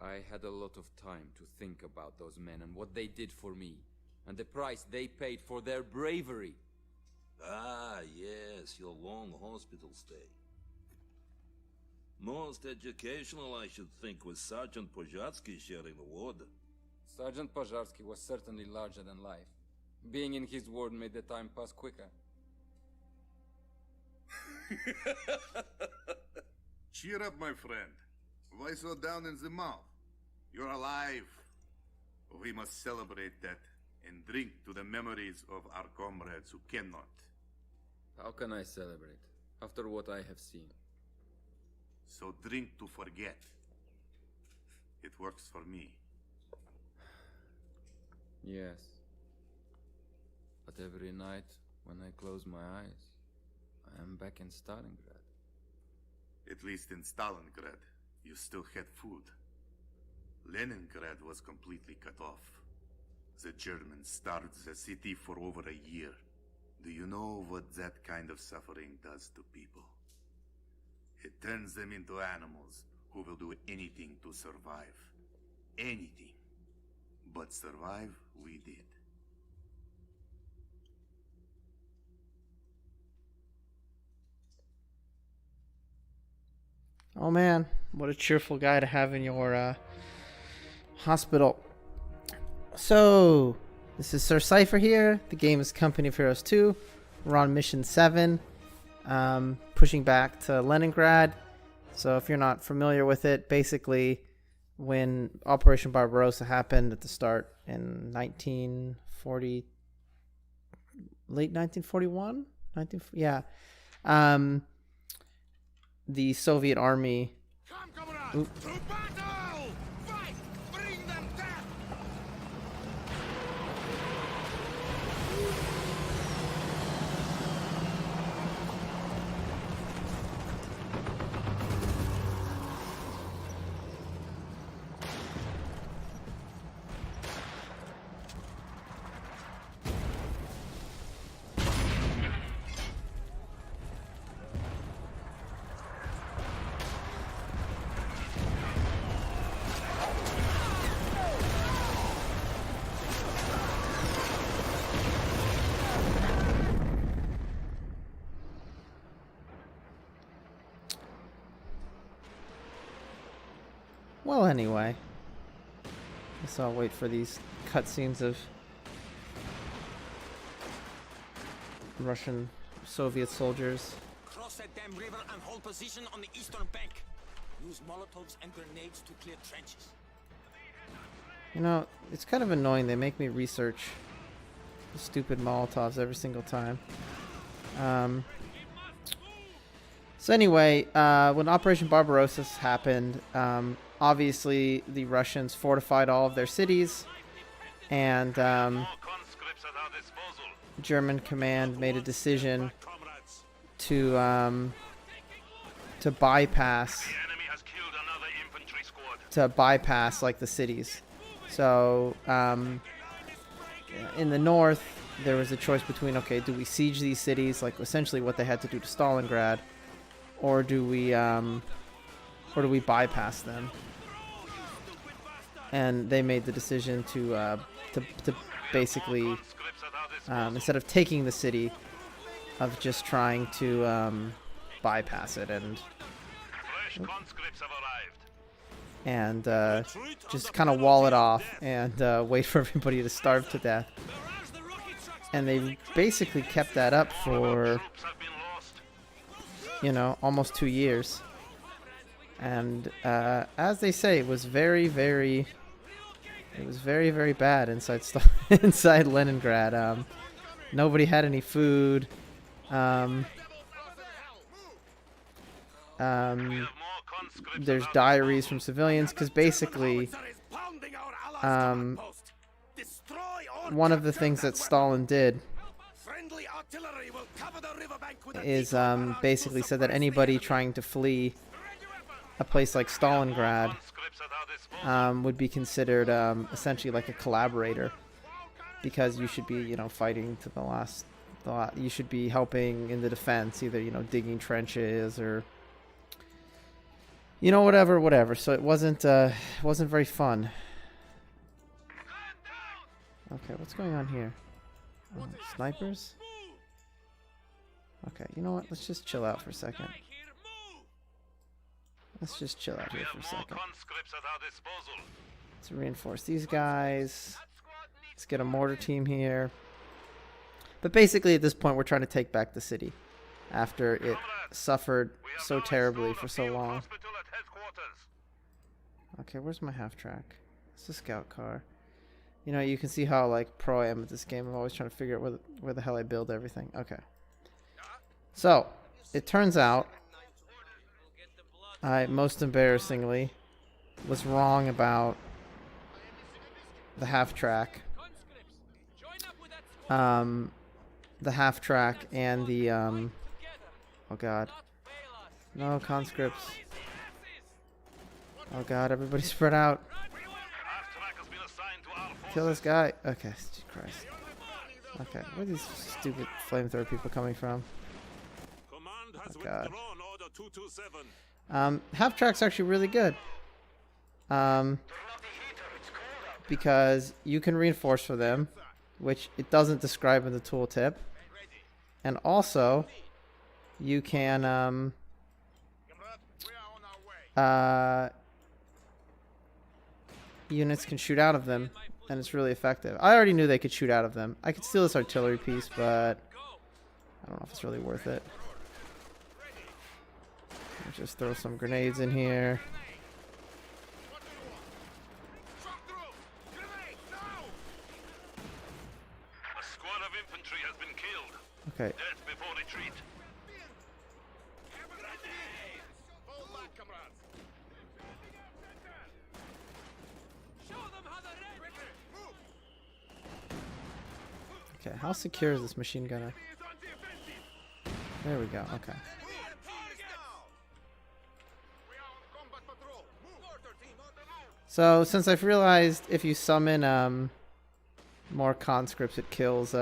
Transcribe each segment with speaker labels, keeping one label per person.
Speaker 1: I had a lot of time to think about those men and what they did for me, and the price they paid for their bravery.
Speaker 2: Ah, yes, your long hospital stay. Most educational, I should think, was Sergeant Pojatsky sharing the ward.
Speaker 1: Sergeant Pojarsky was certainly larger than life. Being in his ward made the time pass quicker.
Speaker 3: Cheer up, my friend. Why so down in the mouth? You're alive. We must celebrate that and drink to the memories of our comrades who cannot.
Speaker 1: How can I celebrate, after what I have seen?
Speaker 3: So drink to forget. It works for me.
Speaker 1: Yes. But every night, when I close my eyes, I am back in Stalingrad.
Speaker 3: At least in Stalingrad, you still had food. Leningrad was completely cut off. The Germans starved the city for over a year. Do you know what that kind of suffering does to people? It turns them into animals who will do anything to survive. Anything. But survive, we did.
Speaker 4: Oh man, what a cheerful guy to have in your hospital. So, this is Sir Cypher here. The game is Company of Heroes 2. We're on mission 7, pushing back to Leningrad. So if you're not familiar with it, basically when Operation Barbarossa happened at the start in 1940, late 1941? The Soviet army...
Speaker 5: Come, comrades! To battle! Fight! Bring them death!
Speaker 4: Well, anyway. Guess I'll wait for these cutscenes of Russian Soviet soldiers.
Speaker 5: Cross that damn river and hold position on the eastern bank. Use Molotovs and grenades to clear trenches.
Speaker 4: You know, it's kind of annoying. They make me research the stupid Molotovs every single time. So anyway, when Operation Barbarossa happened, obviously the Russians fortified all of their cities, and German command made a decision to bypass like the cities. So in the north, there was a choice between, okay, do we siege these cities, like essentially what they had to do to Stalingrad, or do we bypass them? And they made the decision to basically, instead of taking the city, of just trying to bypass it and just kind of wall it off and wait for everybody to starve to death. And they basically kept that up for, you know, almost 2 years. And as they say, it was very, very bad inside inside Leningrad. Nobody had any food. There's diaries from civilians, because basically one of the things that Stalin did is basically said that anybody trying to flee a place like Stalingrad would be considered essentially like a collaborator, because you should be, you know, fighting to the last. You should be helping in the defense, either, you know, digging trenches or You know, whatever. So it wasn't very fun. Okay, what's going on here? Snipers? Okay, you know what? Let's just chill out for a second. Let's just chill out here for a second. Let's reinforce these guys. Let's get a mortar team here. But basically, at this point, we're trying to take back the city after it suffered so terribly for so long. Okay, where's my half track? It's a scout car. You know, you can see how like pro I am at this game. I'm always trying to figure out where the hell I build everything. Okay. So, it turns out I, most embarrassingly, was wrong about the half track. The half track and the, oh god. No, conscripts. Oh god, everybody spread out. Kill this guy. Okay, Christ. Okay, where are these stupid flamethrower people coming from? Oh god. Half track's actually really good. Because you can reinforce for them, which it doesn't describe in the tooltip. And also, you can, units can shoot out of them, and it's really effective. I already knew they could shoot out of them. I could steal this artillery piece, but I don't know if it's really worth it. I'll just throw some grenades in here.
Speaker 2: A squad of infantry has been killed.
Speaker 4: Okay.
Speaker 2: Death before retreat.
Speaker 4: Okay, how secure is this machine gunner? There we go, okay. So, since I've realized if you summon more conscripts, it kills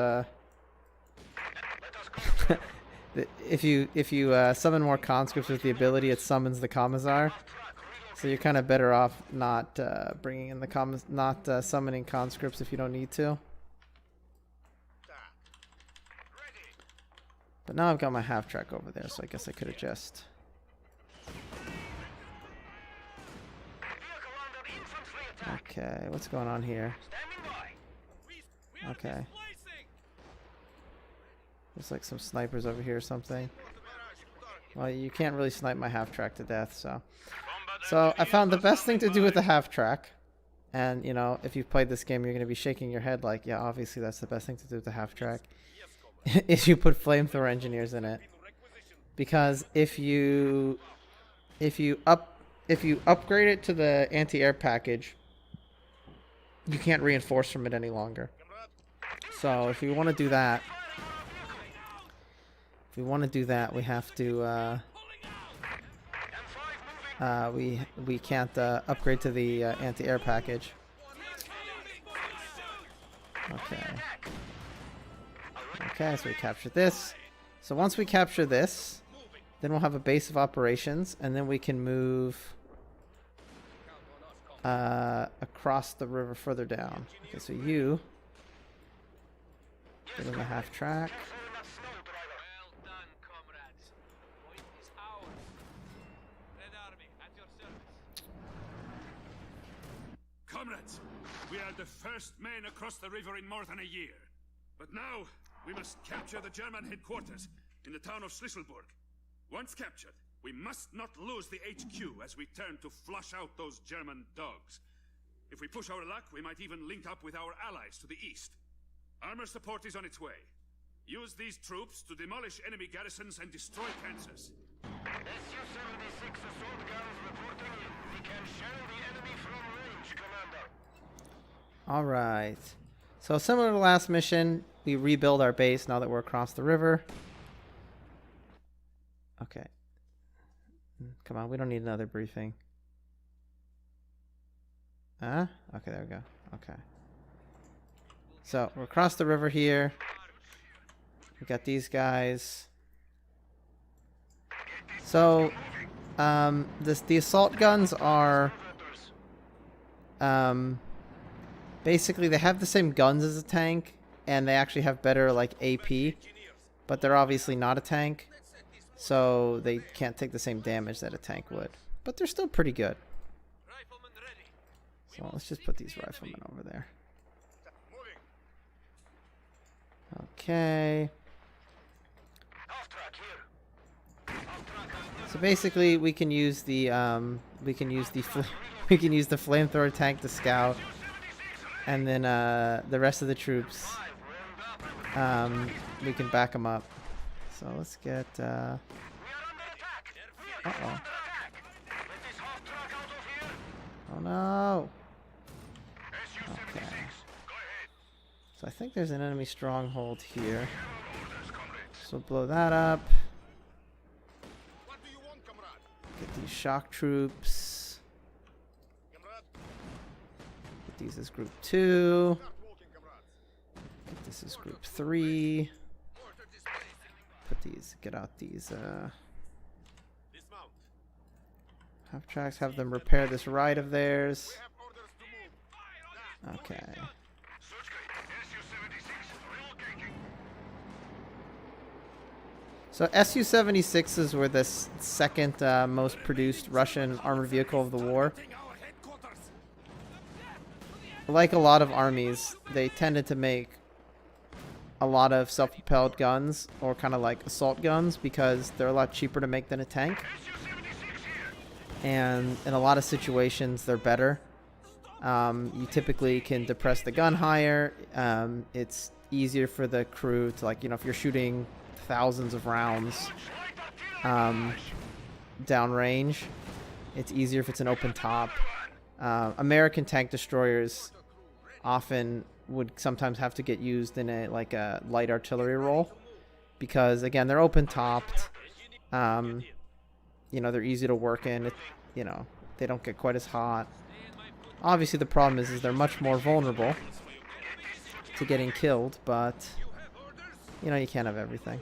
Speaker 4: if you summon more conscripts with the ability, it summons the commissar. So you're kind of better off not bringing in the not summoning conscripts if you don't need to. But now I've got my half track over there, so I guess I could adjust. Okay, what's going on here? Okay. There's like some snipers over here or something. Well, you can't really snipe my half track to death, so. So I found the best thing to do with the half track, and you know, if you've played this game, you're going to be shaking your head like, yeah, obviously that's the best thing to do with the half track, is you put flamethrower engineers in it. Because if you upgrade it to the anti-air package, you can't reinforce from it any longer. So if we want to do that, we have to we can't upgrade to the anti-air package. Okay, so we captured this. So once we capture this, then we'll have a base of operations, and then we can move across the river further down. Okay, so you get in the half track.
Speaker 6: Comrades, we are the first men across the river in more than a year. But now, we must capture the German headquarters in the town of Schlüsselburg. Once captured, we must not lose the HQ as we turn to flush out those German dogs. If we push our luck, we might even link up with our allies to the east. Armor support is on its way. Use these troops to demolish enemy garrisons and destroy Kansas.
Speaker 2: SU-76 assault guns reporting in. We can shell the enemy from range, Commander.
Speaker 4: Alright. So similar to the last mission, we rebuild our base now that we're across the river. Okay. Come on, we don't need another briefing. Okay, there we go. Okay. So, we're across the river here. We got these guys. So, The assault guns are basically they have the same guns as a tank, and they actually have better like AP, but they're obviously not a tank, so they can't take the same damage that a tank would. But they're still pretty good. So let's just put these riflemen over there. Okay. So basically, we can use the flamethrower tank to scout, and then the rest of the troops, we can back them up. So let's get. Uh-oh. Oh no. Okay. So I think there's an enemy stronghold here. So blow that up. Get these shock troops. Get these as group 2. Get this as group 3. Put these, get out these half tracks, have them repair this right of theirs. Okay. So Su-76s were the second most produced Russian armored vehicle of the war. Like a lot of armies, they tended to make a lot of self-propelled guns, or kind of like assault guns, because they're a lot cheaper to make than a tank. And in a lot of situations, they're better. You typically can depress the gun higher. It's easier for the crew to, like, you know, if you're shooting thousands of rounds downrange, it's easier if it's an open top. American tank destroyers often would sometimes have to get used in a light artillery role, because again, they're open topped. You know, they're easy to work in. You know, they don't get quite as hot. Obviously, the problem is they're much more vulnerable to getting killed, but you know, you can't have everything.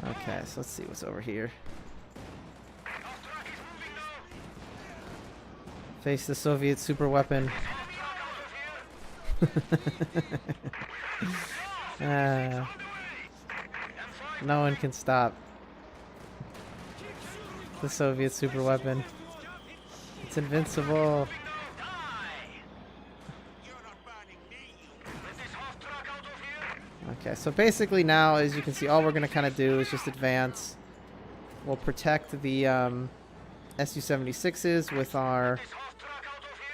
Speaker 4: Okay, so let's see what's over here. Face the Soviet super weapon. No one can stop the Soviet super weapon. It's invincible. Okay, so basically now, as you can see, all we're going to kind of do is just advance. We'll protect the Su-76s with our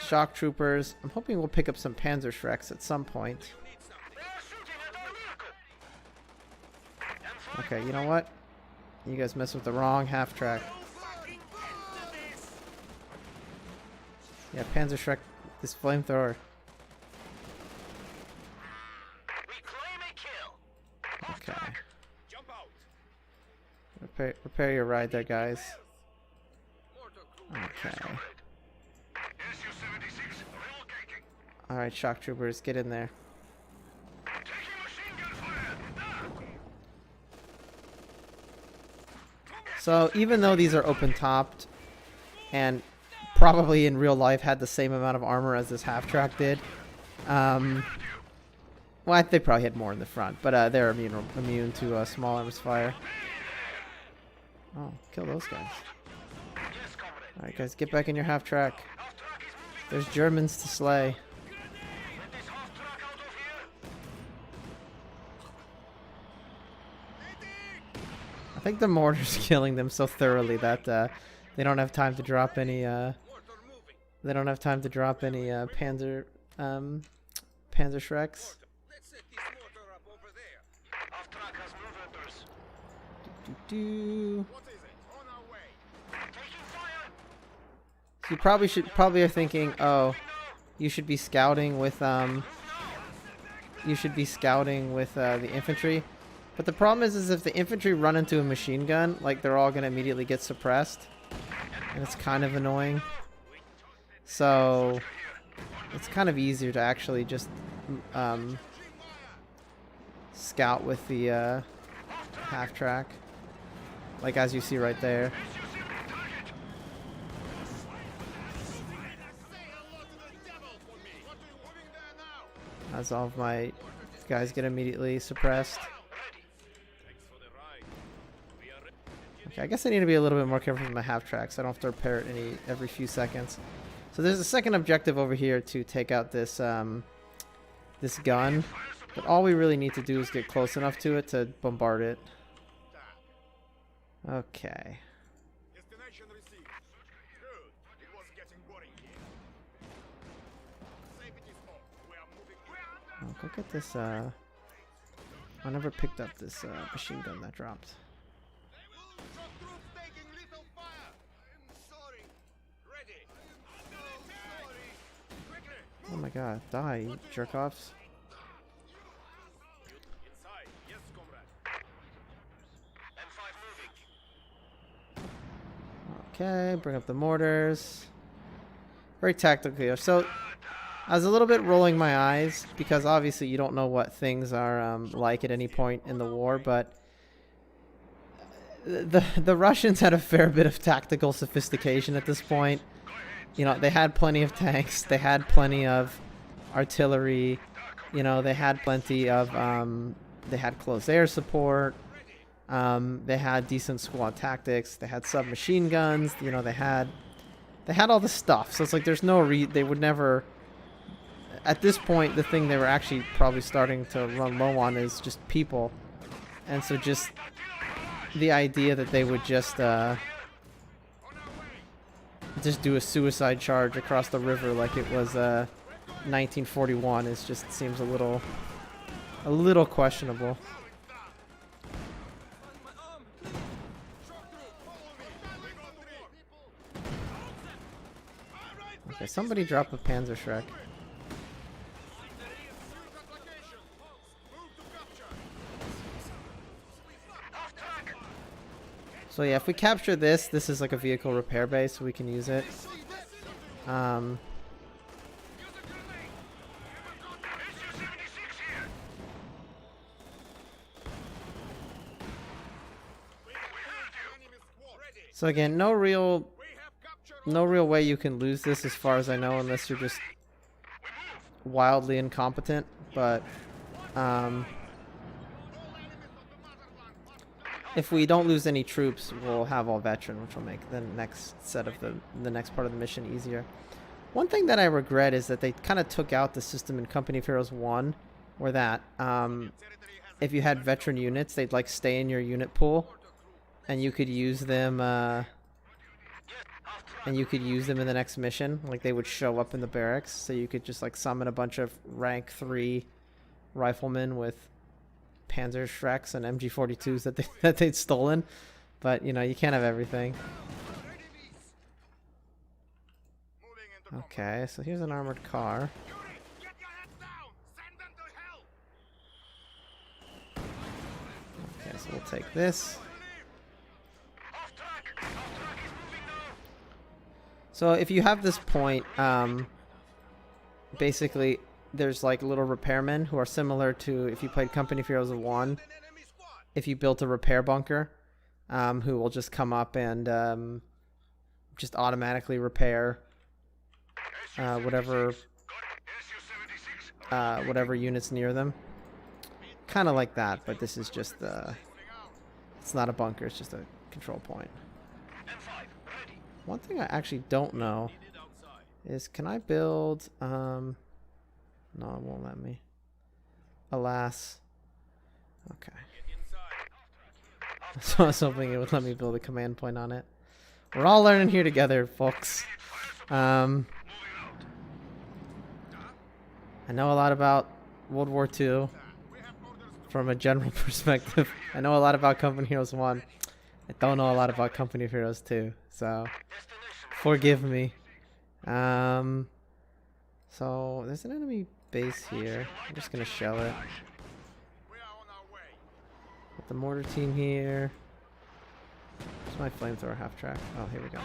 Speaker 4: shock troopers. I'm hoping we'll pick up some Panzerschrecks at some point. Okay, you know what? You guys messed with the wrong half-track. Yeah, Panzerschreck, this flamethrower. Okay. Repair your ride there, guys. Okay. Alright, shock troopers, get in there. So, even though these are open-topped, and probably in real life had the same amount of armor as this half-track did, well, they probably had more in the front, but they're immune to small arms fire. Oh, kill those guys. Alright, guys, get back in your half-track. There's Germans to slay. I think the mortar's killing them so thoroughly that they don't have time to drop any. They don't have time to drop any Panzerschrecks. So you probably are thinking, oh, you should be scouting with the infantry. But the problem is if the infantry run into a machine gun, like, they're all gonna immediately get suppressed, and it's kind of annoying. So it's kind of easier to actually just scout with the half track. like as you see right there. As all of my guys get immediately suppressed. Okay, I guess I need to be a little bit more careful with my half track so I don't have to repair it every few seconds. So there's a second objective over here to take out this this gun, but all we really need to do is get close enough to it to bombard it. Okay.
Speaker 2: Destination received. Good. It was getting boring here. Safety smoke. We are moving in.
Speaker 4: Oh, go get this. I never picked up this machine gun that dropped.
Speaker 2: Shock troops taking little fire. I'm sorry. Ready. Sorry. Quickly.
Speaker 4: Oh my god, die, you jerk offs.
Speaker 2: Inside. Yes, comrade. M5 moving.
Speaker 4: Okay, bring up the mortars. Very tactical here. So I was a little bit rolling my eyes because obviously you don't know what things are like at any point in the war, but the Russians had a fair bit of tactical sophistication at this point. You know, they had plenty of tanks, they had plenty of artillery, you know, they had plenty of they had close air support, they had decent squad tactics, they had submachine guns, you know, they had all the stuff. So it's like there's no they would never, at this point, the thing they were actually probably starting to run low on is just people. And so just the idea that they would just do a suicide charge across the river like it was 1941 is just seems a little questionable. Okay, somebody drop a Panzerschreck. So yeah, if we capture this is like a vehicle repair base, so we can use it. So again, no real way you can lose this as far as I know, unless you're just wildly incompetent, but if we don't lose any troops, we'll have all veteran, which will make the next set of the next part of the mission easier. One thing that I regret is that they kind of took out the system in Company of Heroes 1, where that if you had veteran units, they'd like stay in your unit pool, and you could use them. And you could use them in the next mission. Like they would show up in the barracks, so you could just like summon a bunch of rank 3 riflemen with Panzerschrecks and MG42s that they'd stolen. But you know, you can't have everything. Okay, so here's an armored car. Okay, so we'll take this. So if you have this point, basically there's like little repairmen who are similar to if you played Company of Heroes 1. If you built a repair bunker, who will just come up and just automatically repair whatever units near them. Kind of like that, but this is just it's not a bunker, it's just a control point. One thing I actually don't know is, can I build, no, it won't let me. Alas. Okay. So I was hoping it would let me build a command point on it. We're all learning here together, folks. I know a lot about World War II from a general perspective. I know a lot about Company of Heroes 1. I don't know a lot about Company of Heroes 2, so forgive me. So there's an enemy base here. I'm just gonna shell it. Put the mortar team here. Where's my flamethrower half track? Oh, here we go.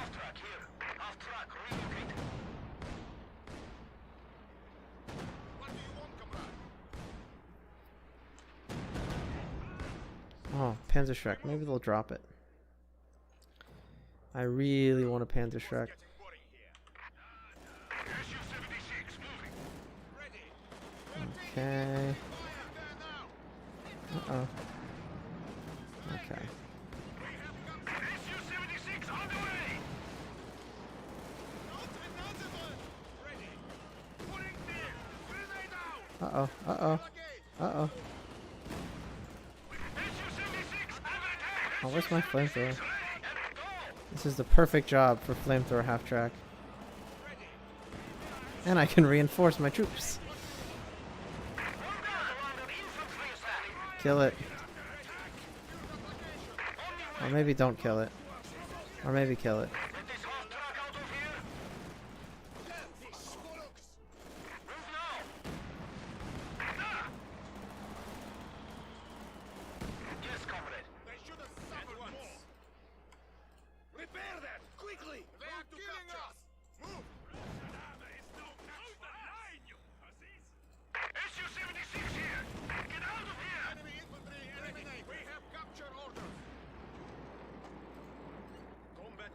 Speaker 4: Oh, Panzerschreck. Maybe they'll drop it. I really want a Panzerschreck. Okay. Uh-oh. Okay. Uh-oh. Uh-oh. Uh-oh. Oh, where's my flamethrower? This is the perfect job for flamethrower half-track. And I can reinforce my troops. Kill it. Or maybe don't kill it. Or maybe kill it.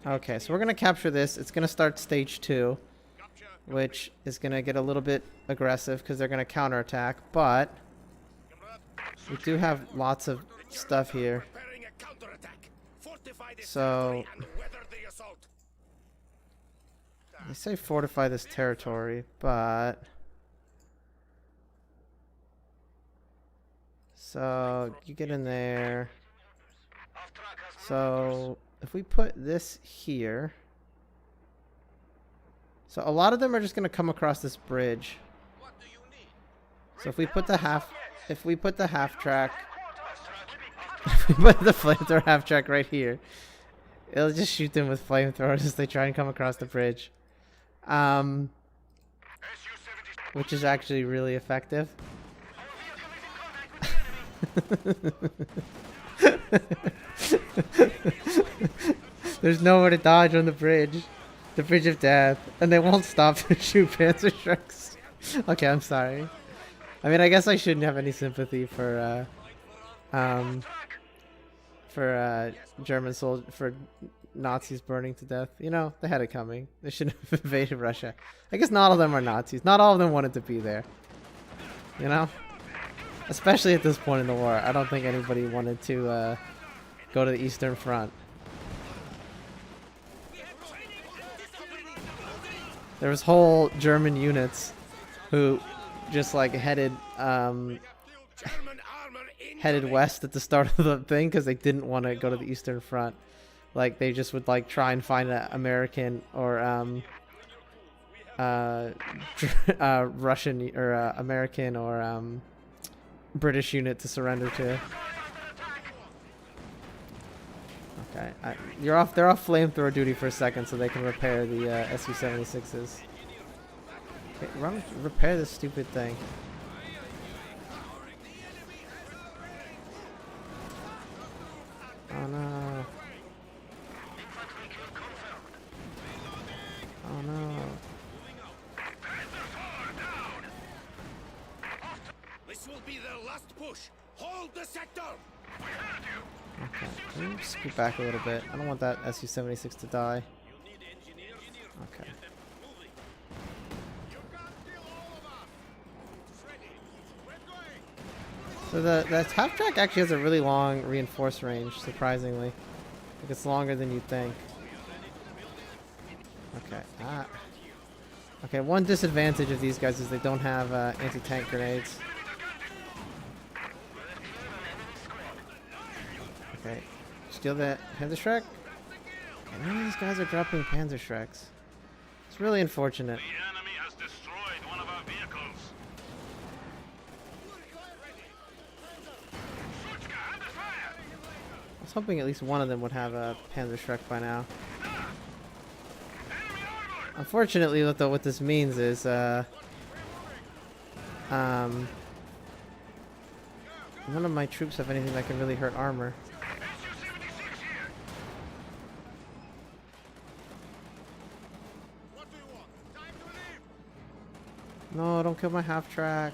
Speaker 4: Okay, so we're going to capture this. It's going to start stage 2, which is going to get a little bit aggressive because they're going to counterattack, but we do have lots of stuff here. So they say fortify this territory, but so you get in there. So if we put this here, so a lot of them are just going to come across this bridge. So if we put the half track, if we put the flamethrower half track right here, it'll just shoot them with flamethrowers as they try and come across the bridge, which is actually really effective. There's nowhere to dodge on the bridge of death, and they won't stop to shoot Panzerschrecks. Okay, I'm sorry. I mean, I guess I shouldn't have any sympathy for German soldiers, for Nazis burning to death. You know, they had it coming. They shouldn't have invaded Russia. I guess not all of them are Nazis. Not all of them wanted to be there. You know, especially at this point in the war, I don't think anybody wanted to go to the Eastern Front. There was whole German units who just like headed west at the start of the thing because they didn't want to go to the Eastern Front. Like they just would like try and find an American or Russian or American or British unit to surrender to. Okay, they're off flamethrower duty for a second so they can repair the Su-76s. Okay, repair this stupid thing. Oh no. Oh no.
Speaker 2: This will be their last push. Hold the sector.
Speaker 4: Okay, let me scoot back a little bit. I don't want that Su-76 to die. Okay. So the half track actually has a really long reinforce range, surprisingly. Like it's longer than you'd think. Okay. Okay, one disadvantage of these guys is they don't have anti-tank grenades. Okay, steal that Panzerschreck. And none of these guys are dropping Panzerschrecks. It's really unfortunate.
Speaker 2: The enemy has destroyed one of our vehicles.
Speaker 4: I was hoping at least one of them would have a Panzerschreck by now. Unfortunately, though, what this means is none of my troops have anything that can really hurt armor. No, don't kill my half track.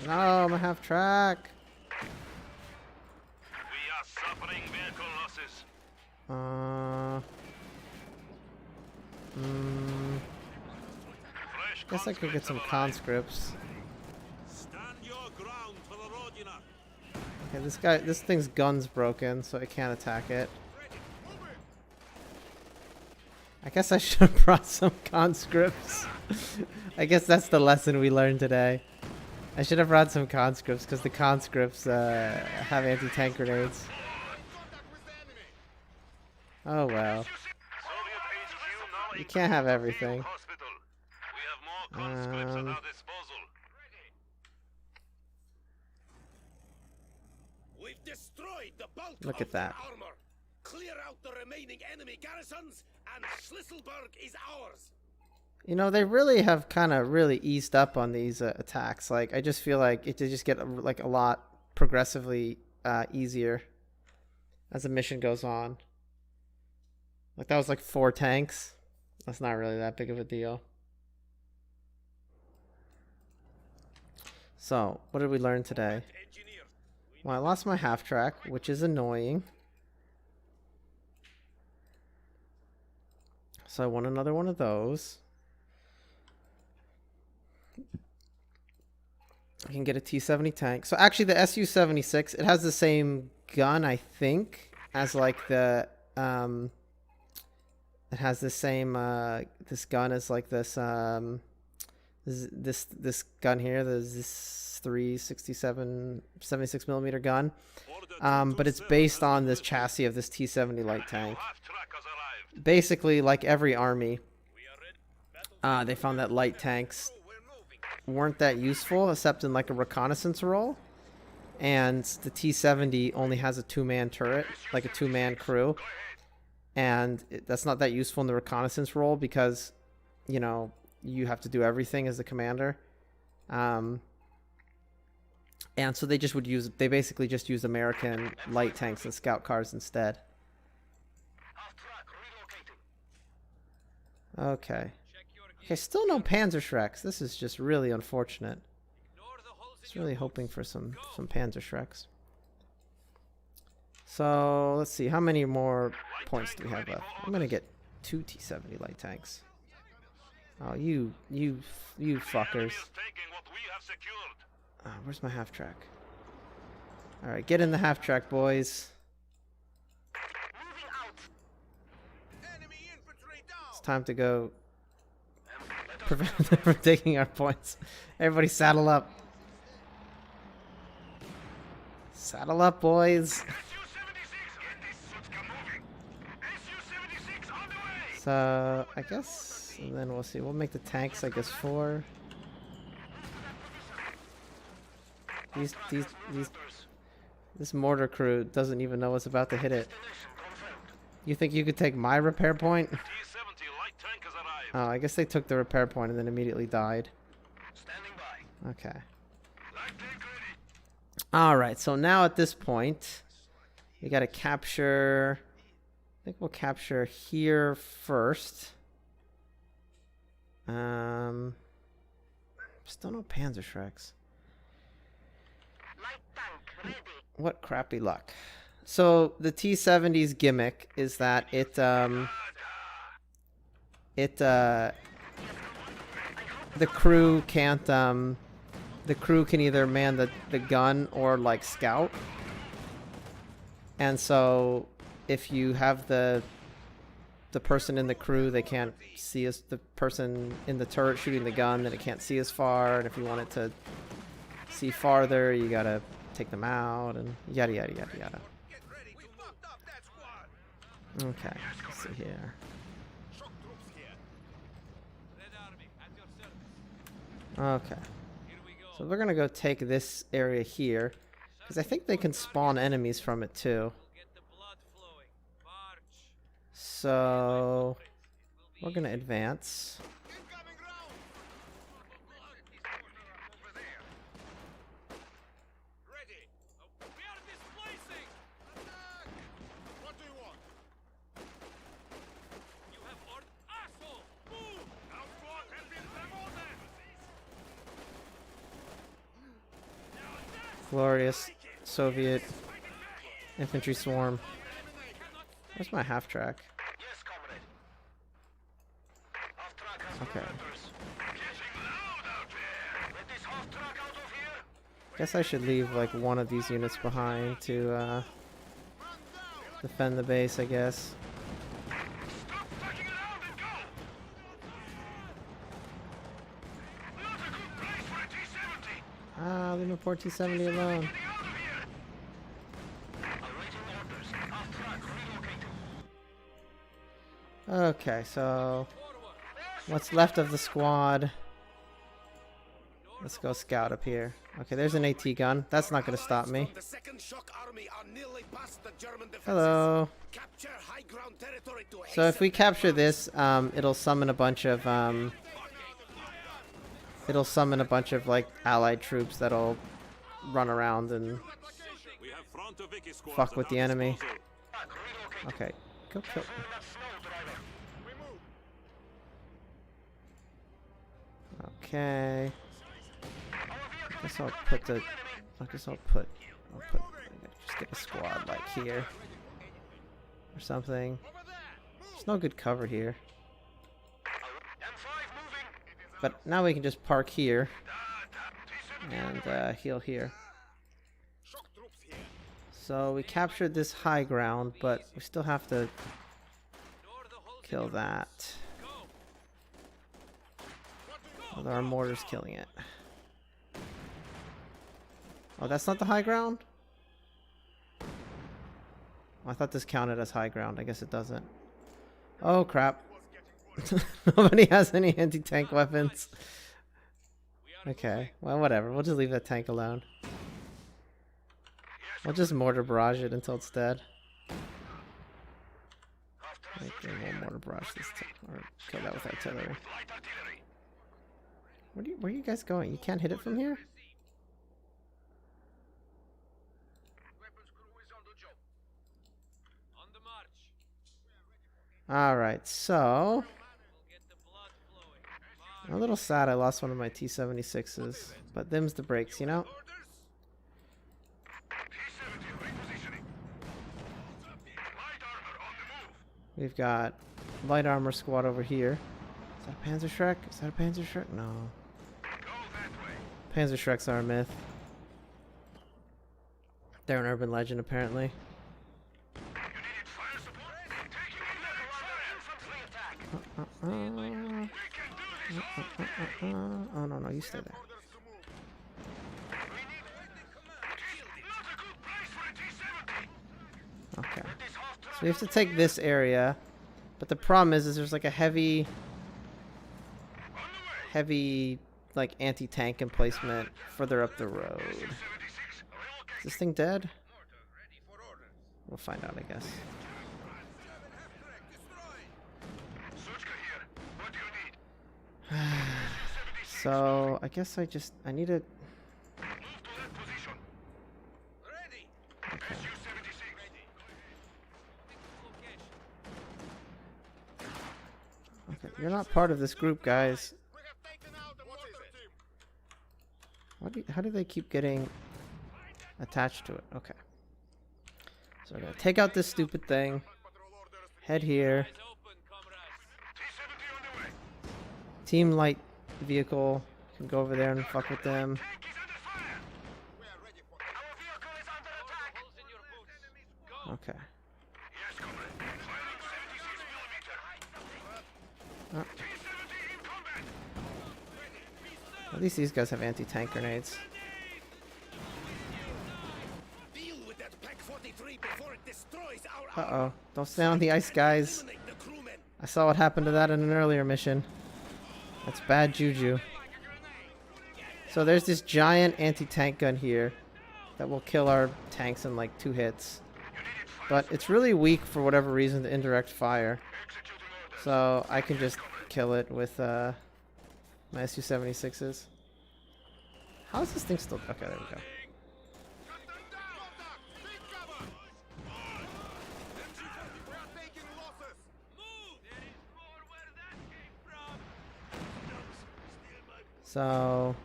Speaker 4: No, my half track.
Speaker 2: We are suffering vehicle losses.
Speaker 4: Guess I could get some conscripts.
Speaker 5: Stand your ground for the Rodina.
Speaker 4: Okay, this thing's gun's broken, so I can't attack it. I guess I should have brought some conscripts. I guess that's the lesson we learned today. I should have brought some conscripts, because the conscripts have anti-tank grenades. Oh well. You can't have everything.
Speaker 2: We've destroyed the bulk
Speaker 4: Look
Speaker 2: of
Speaker 4: at that.
Speaker 2: their armor. Clear out the remaining enemy garrisons, and Schlisselburg is ours.
Speaker 4: You know, they really have kind of really eased up on these attacks. Like, I just feel like they just get like a lot progressively easier as the mission goes on. Like, that was like 4 tanks. That's not really that big of a deal. So, what did we learn today? Well, I lost my half track, which is annoying. So I want another one of those. I can get a T-70 tank. So actually the Su-76, it has the same gun, I think, as like the it has the same this gun as like this this gun here, this 367 76mm gun. But it's based on this chassis of this T-70 light tank. Basically, like every army, they found that light tanks weren't that useful except in like a reconnaissance role, and the T-70 only has a 2-man turret, like a 2-man crew, and that's not that useful in the reconnaissance role because, you know, you have to do everything as the commander. And so they basically just use American light tanks and scout cars instead. Okay. Okay, still no Panzerschrecks. This is just really unfortunate. I was really hoping for some Panzerschrecks. So, let's see. How many more points do we have left? I'm going to get 2 T-70 light tanks. Oh, you fuckers. Where's my half track? Alright, get in the half track, boys. It's time to go prevent them from taking our points. Everybody saddle up. Saddle up, boys. So, I guess, and then we'll see. We'll make the tanks, I guess, 4. This mortar crew doesn't even know what's about to hit it. You think you could take my repair point? Oh, I guess they took the repair point and then immediately died. Okay. Alright, so now at this point, we gotta capture... I think we'll capture here first. Still no Panzerschrecks. What crappy luck. So the T-70's gimmick is that the crew can't the crew can either man the gun or like scout. And so if you have the person in the crew, they can't see us, the person in the turret shooting the gun, then it can't see as far, and if you want it to see farther, you gotta take them out, and yada yada yada yada. Okay, let's see here. Okay, so we're gonna go take this area here, because I think they can spawn enemies from it too. So we're gonna advance. Glorious Soviet infantry swarm. Where's my half track? Okay.
Speaker 2: Getting loud out there. Let this half truck out of here.
Speaker 4: Guess I should leave like one of these units behind to defend the base, I guess.
Speaker 2: Stop fucking around and go. Not a good place for a T-70.
Speaker 4: Ah, leave my poor T-70 alone.
Speaker 2: Getting out of here. Awaiting orders. Half truck relocating.
Speaker 4: Okay, so what's left of the squad? Let's go scout up here. Okay, there's an AT gun. That's not going to stop me.
Speaker 2: The Second Shock Army are nearly past the German defenses.
Speaker 4: Hello.
Speaker 2: Capture high ground territory to
Speaker 4: So if we capture this, it'll summon a bunch of like allied troops that'll run around and fuck with the enemy. Okay, go kill. Okay. I guess I'll put. Just get a squad like here or something. There's no good cover here. But now we can just park here and heal here. So we captured this high ground, but we still have to kill that. With our mortars killing it. Oh, that's not the high ground? I thought this counted as high ground. I guess it doesn't. Oh, crap. Nobody has any anti-tank weapons. Okay, well, whatever. We'll just leave that tank alone. We'll just mortar barrage it until it's dead. Okay, we'll mortar barrage this tank. Or kill that with artillery. Where are you guys going? You can't hit it from here? Alright, so I'm a little sad I lost one of my T-76s, but them's the breaks, you know? We've got light armor squad over here. Is that a Panzer Shrek? Is that a Panzer Shrek? No. Panzer Shreks are a myth. They're an urban legend, apparently. Oh, no, you stay there. Okay. So we have to take this area, but the problem is there's like a heavy, like anti-tank emplacement further up the road. Is this thing dead? We'll find out, I guess. So I guess I need to. Okay. Okay, you're not part of this group, guys. How do they keep getting attached to it? Okay. So we're gonna take out this stupid thing. Head here. Team light vehicle can go over there and fuck with them. Okay. Oh. At least these guys have anti-tank grenades. Uh-oh. Don't stay on the ice, guys. I saw what happened to that in an earlier mission. That's bad juju. So there's this giant anti-tank gun here that will kill our tanks in like 2 hits. But it's really weak for whatever reason to indirect fire. So I can just kill it with my Su-76s. How is this thing still... Okay, there we go. So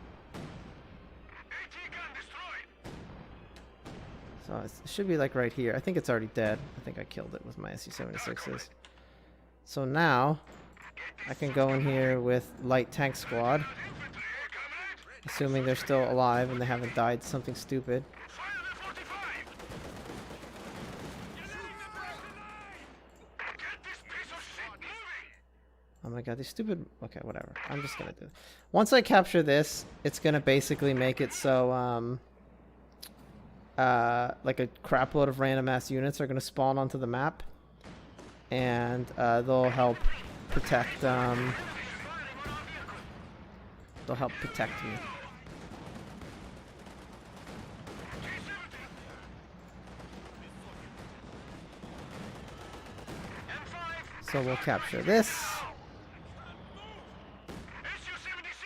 Speaker 4: it should be like right here. I think it's already dead. I think I killed it with my Su-76s. So now I can go in here with light tank squad. Assuming they're still alive and they haven't died something stupid. Oh my god, these stupid... Okay, whatever. I'm just gonna do it. Once I capture this, it's gonna basically make it so, like a crap load of random ass units are gonna spawn onto the map. And, they'll help protect, they'll help protect me. So we'll capture this.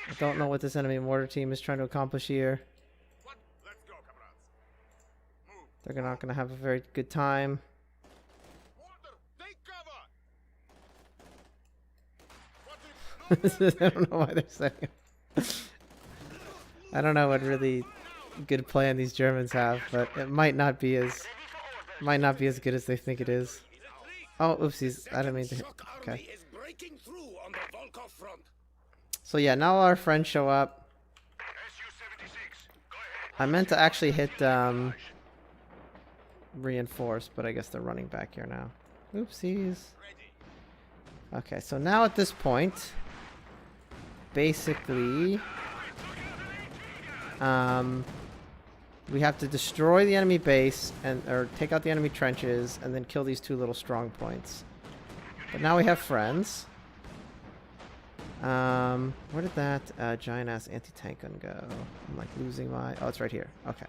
Speaker 4: I don't know what this enemy mortar team is trying to accomplish here. They're not going to have a very good time. I don't know why they're saying it. I don't know what really good plan these Germans have, but it might not be as good as they think it is. Oh, oopsies! I didn't mean to hit. Okay. So yeah, now our friends show up. I meant to actually hit reinforce, but I guess they're running back here now. Oopsies. Okay, so now at this point, basically, we have to destroy the enemy base or take out the enemy trenches and then kill these two little strong points. But now we have friends. Where did that giant ass anti-tank gun go? I'm like losing my... Oh, it's right here. Okay.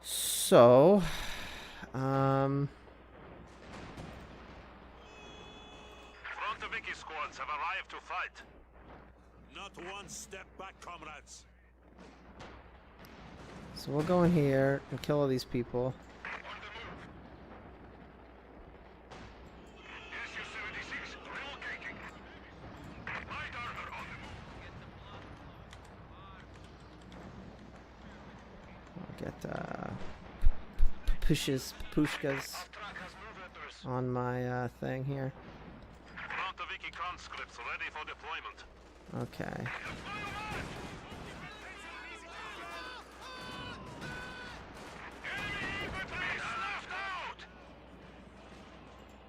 Speaker 4: So,
Speaker 2: Frontoviki squads have arrived to fight.
Speaker 6: Not one step back, comrades.
Speaker 4: So we'll go in here and kill all these people. I'll get pushkas on my thing here.
Speaker 2: Frontoviki conscripts ready for deployment.
Speaker 4: Okay.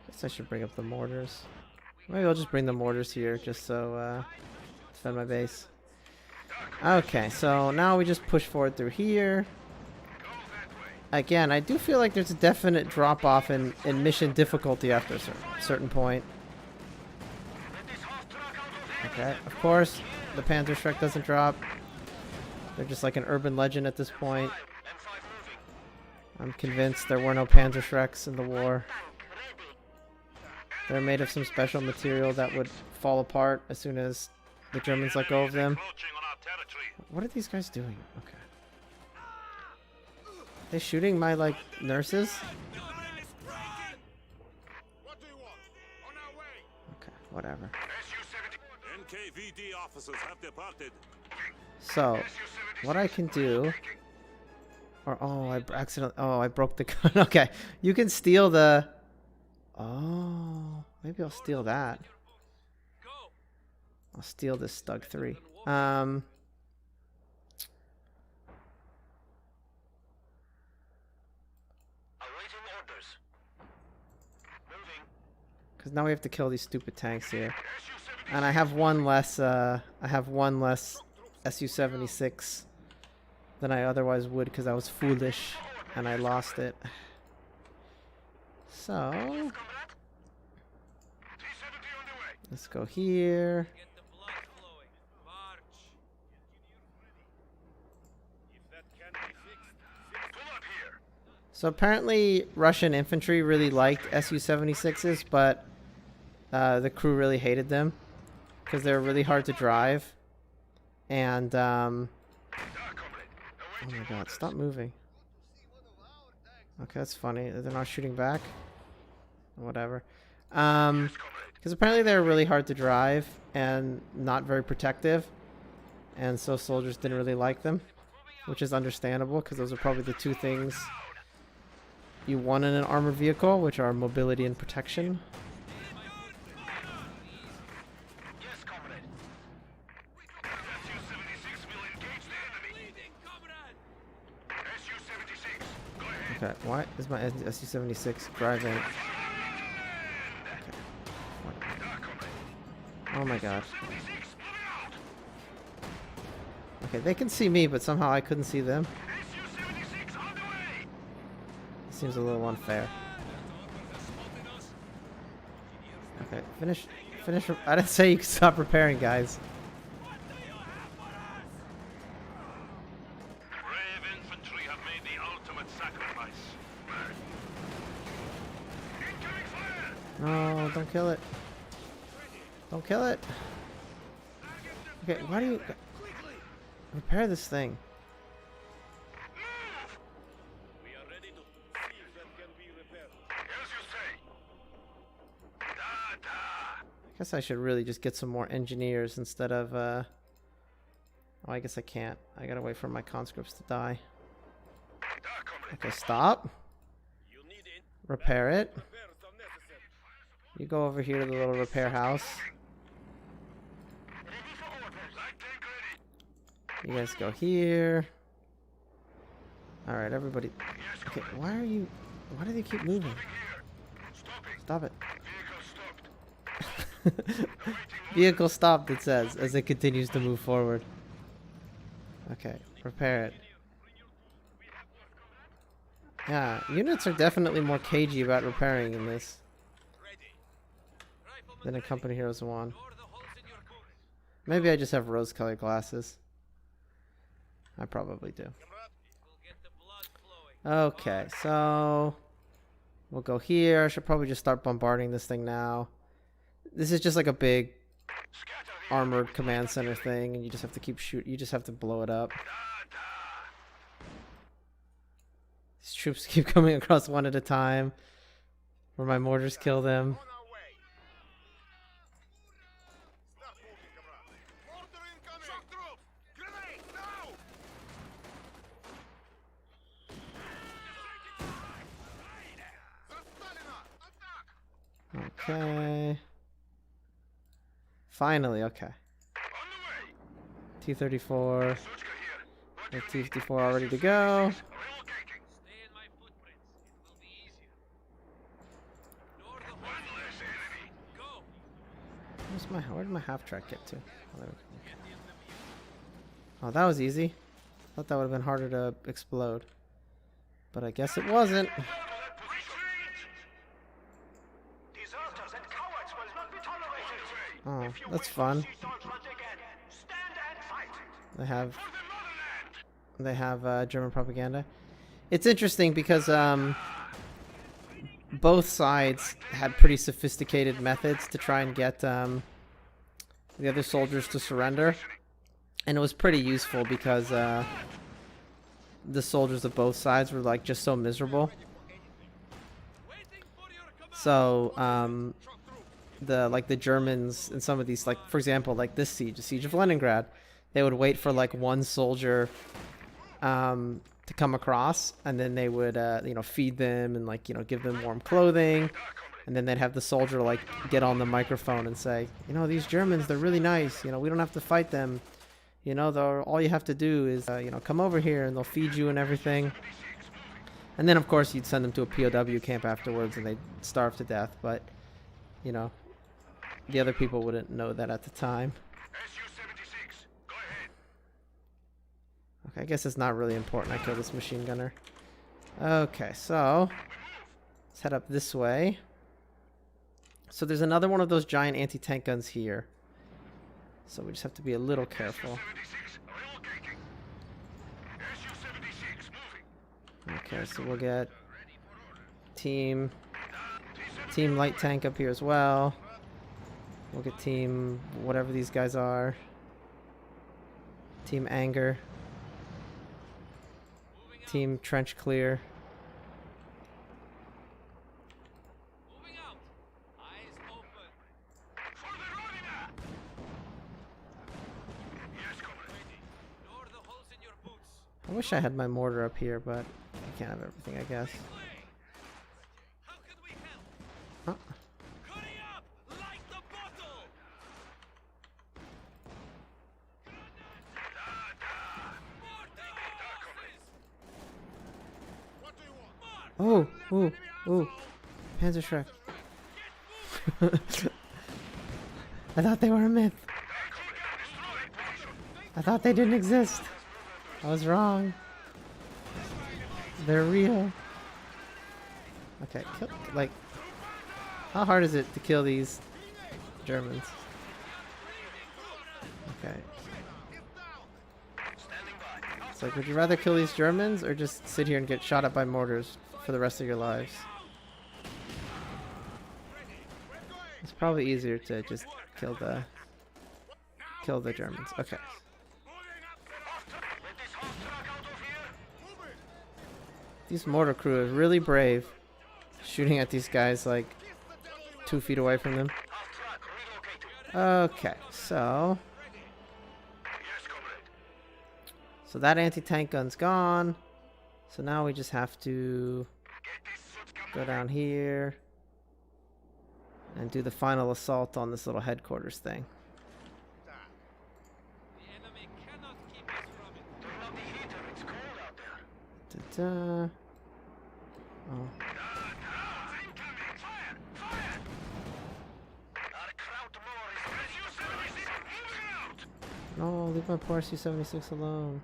Speaker 4: Guess I should bring up the mortars. Maybe I'll just bring the mortars here just so defend my base. Okay, so now we just push forward through here. Again, I do feel like there's a definite drop off in mission difficulty after a certain point. Okay, of course, the Panther Shrek doesn't drop. They're just like an urban legend at this point. I'm convinced there were no Panzer Shreks in the war. They're made of some special material that would fall apart as soon as the Germans let go of them. What are these guys doing? Okay. They shooting my, like, nurses? Okay, whatever.
Speaker 6: NKVD officers have departed.
Speaker 4: So, what I can do... Or, oh, I broke the gun. Okay, you can steal the... Oh, maybe I'll steal that. I'll steal this Stug 3. Because now we have to kill these stupid tanks here. And I have one less, Su-76 than I otherwise would because I was foolish and I lost it. So, let's go here. So apparently Russian infantry really liked Su-76s, but the crew really hated them because they're really hard to drive. And, oh my god, stop moving. Okay, that's funny. They're not shooting back. Whatever. Because apparently they're really hard to drive and not very protective. And so soldiers didn't really like them. Which is understandable, because those are probably the two things you want in an armored vehicle, which are mobility and protection. Okay, why is my SU-76 driving? Okay. Oh my god. Okay, they can see me, but somehow I couldn't see them. Seems a little unfair. Okay, finish. I didn't say you could stop repairing, guys.
Speaker 2: Brave infantry have made the ultimate sacrifice. Incoming fire!
Speaker 4: No, don't kill it. Don't kill it. Okay, why do you repair this thing?
Speaker 2: We are ready to see if that can be repaired. As you say.
Speaker 4: I guess I should really just get some more engineers instead of, oh, I guess I can't. I gotta wait for my conscripts to die. Okay, stop. Repair it. You go over here to the little repair house. You guys go here. Alright, everybody. Okay, why do they keep moving? Stop it. Vehicle stopped, it says, as it continues to move forward. Okay, repair it. Yeah, units are definitely more cagey about repairing in this than in Company Heroes 1. Maybe I just have rose-colored glasses. I probably do. Okay, so we'll go here. I should probably just start bombarding this thing now. This is just like a big armored command center thing, and you just have to keep shooting. You just have to blow it up. These troops keep coming across one at a time, where my mortars kill them. Okay. Finally, okay. T-34. T-54 all ready to go. Where did my half-track get to? Oh, there we go. Oh, that was easy. Thought that would have been harder to explode. But I guess it wasn't. Oh, that's fun. They have German propaganda. It's interesting because both sides had pretty sophisticated methods to try and get the other soldiers to surrender, and it was pretty useful because the soldiers of both sides were like just so miserable. So the Germans in some of these, like for example, like this siege, the siege of Leningrad, they would wait for like one soldier to come across, and then they would feed them and like give them warm clothing, and then they'd have the soldier like get on the microphone and say, these Germans, they're really nice, we don't have to fight them, all you have to do is come over here and they'll feed you and everything. And then of course you'd send them to a POW camp afterwards and they'd starve to death, but the other people wouldn't know that at the time. Okay, I guess it's not really important I kill this machine gunner. Okay, so let's head up this way. So there's another one of those giant anti-tank guns here. So we just have to be a little careful. Okay, so we'll get team light tank up here as well. We'll get team whatever these guys are. Team anger. Team trench clear. I wish I had my mortar up here, but I can't have everything, I guess. Huh? Oh, ooh, ooh. Panzerschreck. I thought they were a myth. I thought they didn't exist. I was wrong. They're real. Okay, like, how hard is it to kill these Germans? Okay. It's like, would you rather kill these Germans or just sit here and get shot at by mortars for the rest of your lives? It's probably easier to just kill the Germans. Okay. These mortar crew is really brave, shooting at these guys like 2 feet away from them. Okay, so that anti-tank gun's gone. So now we just have to go down here and do the final assault on this little headquarters thing. Ta-da. Oh. No, leave my poor Su-76 alone.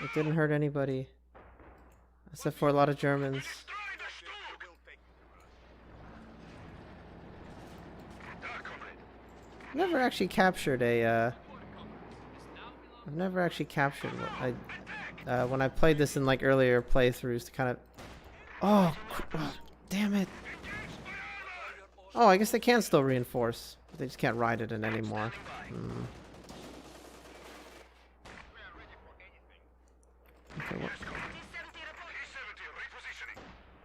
Speaker 4: It didn't hurt anybody. Except for a lot of Germans. I've never actually captured a, I've never actually captured what when I played this in like earlier playthroughs to kind of... Oh, damn it. Oh, I guess they can still reinforce. They just can't ride it in anymore.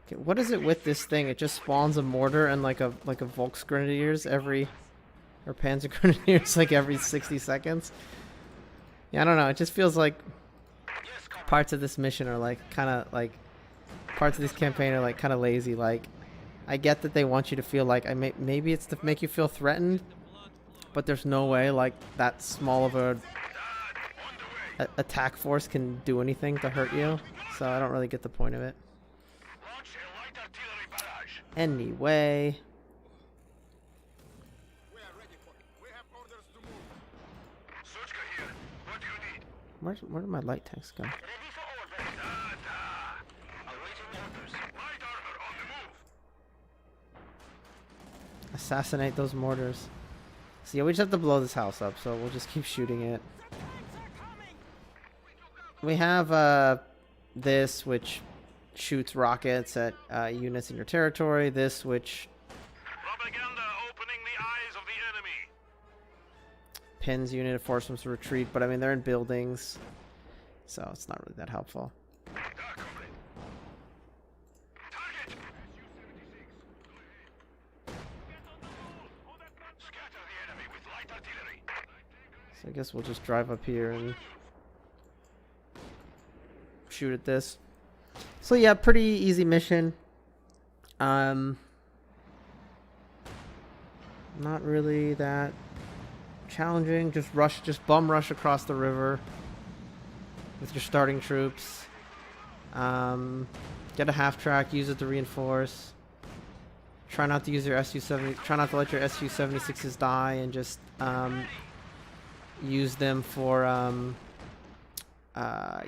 Speaker 4: Okay, what is it with this thing? It just spawns a mortar and like a Volksgrenadiers every... Or Panzergrenadiers like every 60 seconds. Yeah, I don't know. It just feels like parts of this mission are like kind of like... Parts of this campaign are like kind of lazy. Like, I get that they want you to feel like... maybe it's to make you feel threatened. But there's no way like that small of a attack force can do anything to hurt you. So I don't really get the point of it. Anyway... Where did my light tanks go? Assassinate those mortars. So yeah, we just have to blow this house up, so we'll just keep shooting it. We have this, which shoots rockets at units in your territory. This, which
Speaker 2: Propaganda opening the eyes of the enemy.
Speaker 4: pins unit and forces them to retreat, but I mean they're in buildings, so it's not really that helpful. So I guess we'll just drive up here and shoot at this. So yeah, pretty easy mission. Not really that challenging. Just bum rush across the river with your starting troops. Get a half track, use it to reinforce. Try not to use your Su-70. Try not to let your Su-76s die, and just use them for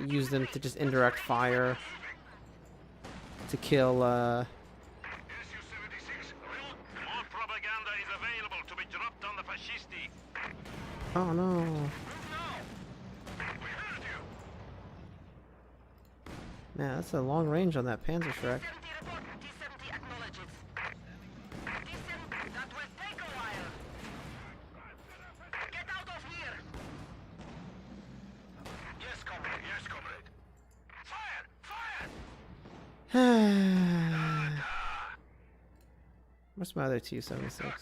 Speaker 4: use them to just indirect fire to kill.
Speaker 2: More propaganda is available to be dropped on the fascisti.
Speaker 4: Oh no. Man, that's a long range on that Panzerschreck. Where's my other Tu-76?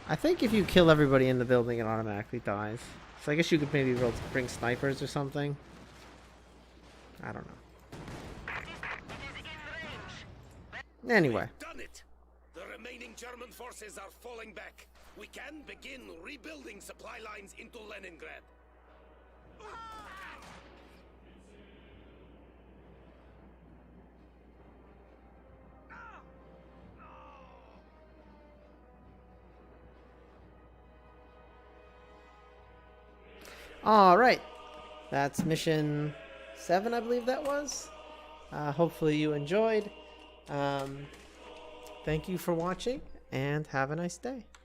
Speaker 4: I think if you kill everybody in the building, it automatically dies. So I guess you could maybe be able to bring snipers or something. I don't know. Anyway.
Speaker 2: We've done it. The remaining German forces are falling back. We can begin rebuilding supply lines into Leningrad.
Speaker 4: All right. That's mission 7, I believe that was. Hopefully you enjoyed. Thank you for watching, and have a nice day.